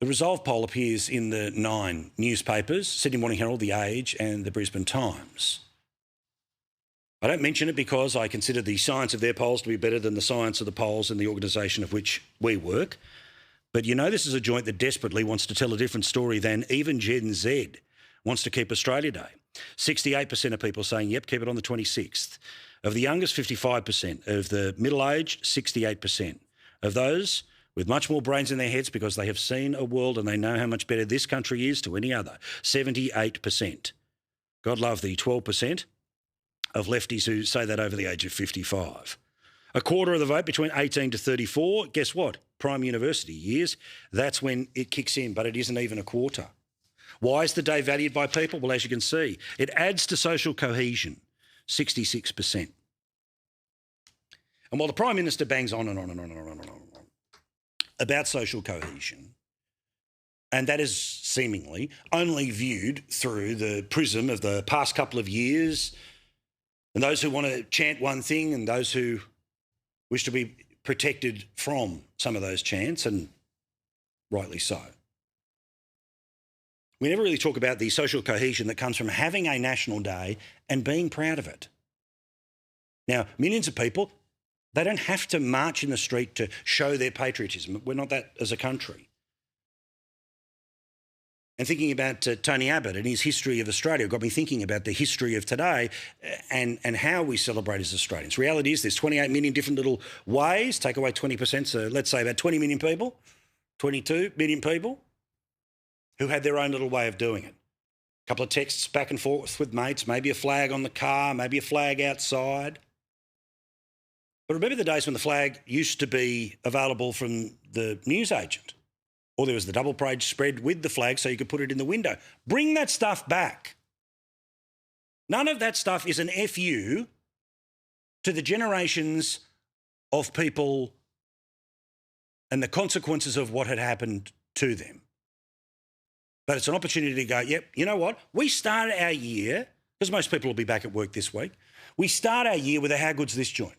The Resolve poll appears in the 9 newspapers, Sydney Morning Herald, The Age and the Brisbane Times. I don't mention it because I consider the science of their polls to be better than the science of the polls in the organisation of which we work. But you know this is a joint that desperately wants to tell a different story than even Gen Z wants to keep Australia Day. 68% of people saying, yep, keep it on the 26th. Of the youngest, 55%. Of the middle-aged, 68%. Of those with much more brains in their heads because they have seen a world and they know how much better this country is to any other, 78%. God love the 12% of lefties who say that over the age of 55. A quarter of the vote between 18 to 34, guess what? Prime university years, that's when it kicks in, but it isn't even a quarter. Why is the day valued by people? Well, as you can see, it adds to social cohesion, 66%. And while the Prime Minister bangs on and on and on and on and on about social cohesion, and that is seemingly only viewed through the prism of the past couple of years, and those who want to chant one thing and those who wish to be protected from some of those chants, and rightly so. We never really talk about the social cohesion that comes from having a national day and being proud of it. Now, millions of people, they don't have to march in the street to show their patriotism. We're not that as a country. And thinking about Tony Abbott and his history of Australia got me thinking about the history of today and how we celebrate as Australians. Reality is there's 28 million different little ways, take away 20%, so let's say about 20 million people, 22 million people who had their own little way of doing it. A couple of texts back and forth with mates, maybe a flag on the car, maybe a flag outside. But remember the days when the flag used to be available from the newsagent, or there was the double page spread with the flag so you could put it in the window. Bring that stuff back. None of that stuff is an FU to the generations of people and the consequences of what had happened to them. But it's an opportunity to go, yep, you know what? We started our year, because most people will be back at work this week, we start our year with a how good's this joint?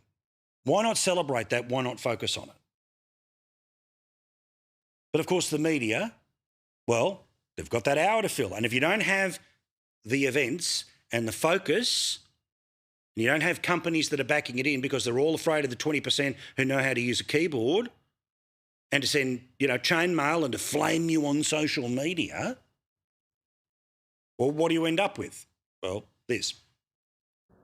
Why not celebrate that? Why not focus on it? But of course the media, well, they've got that hour to fill. And if you don't have the events and the focus, and you don't have companies that are backing it in because they're all afraid of the 20% who know how to use a keyboard and to send, chain mail and to flame you on social media, well, what do you end up with? Well, this.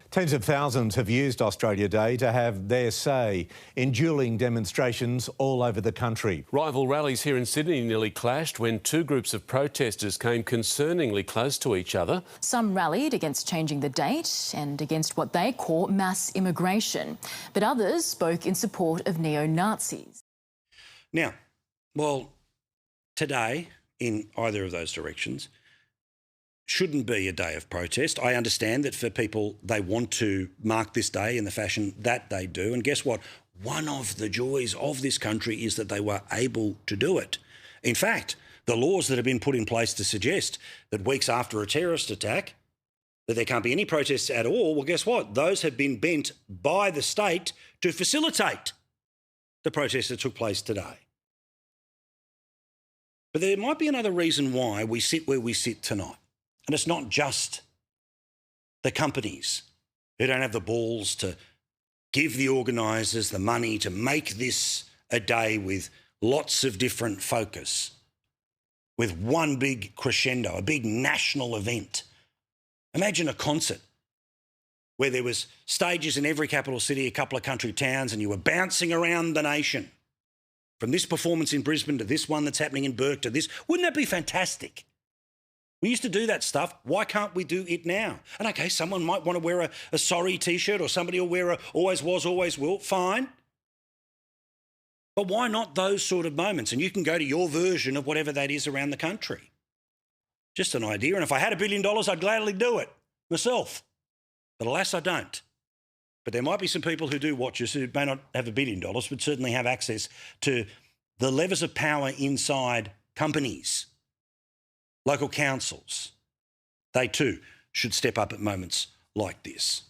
Tens of thousands have used Australia Day to have their say in duelling demonstrations all over the country. Rival rallies here in Sydney nearly clashed when two groups of protesters came concerningly close to each other. Some rallied against changing the date and against what they call mass immigration, but others spoke in support of neo-Nazis. Now, well, today, in either of those directions, shouldn't be a day of protest. I understand that for people, they want to mark this day in the fashion that they do. And guess what? One of the joys of this country is that they were able to do it. In fact, the laws that have been put in place to suggest that weeks after a terrorist attack, that there can't be any protests at all, well, guess what? Those have been bent by the state to facilitate the protests that took place today. But there might be another reason why we sit where we sit tonight. And it's not just the companies who don't have the balls to give the organisers the money to make this a day with lots of different focus, with one big crescendo, a big national event. Imagine a concert where there was stages in every capital city, a couple of country towns, and you were bouncing around the nation. From this performance in Brisbane to this one that's happening in Bourke to this. Wouldn't that be fantastic? We used to do that stuff. Why can't we do it now? And okay, someone might want to wear a sorry T-shirt, or somebody will wear a always was, always will. Fine. But why not those sort of moments? And you can go to your version of whatever that is around the country. Just an idea. And if I had $1 billion, I'd gladly do it myself. But alas, I don't. But there might be some people who do watch us who may not have $1 billion, but certainly have access to the levers of power inside companies. Local councils, they too should step up at moments like this.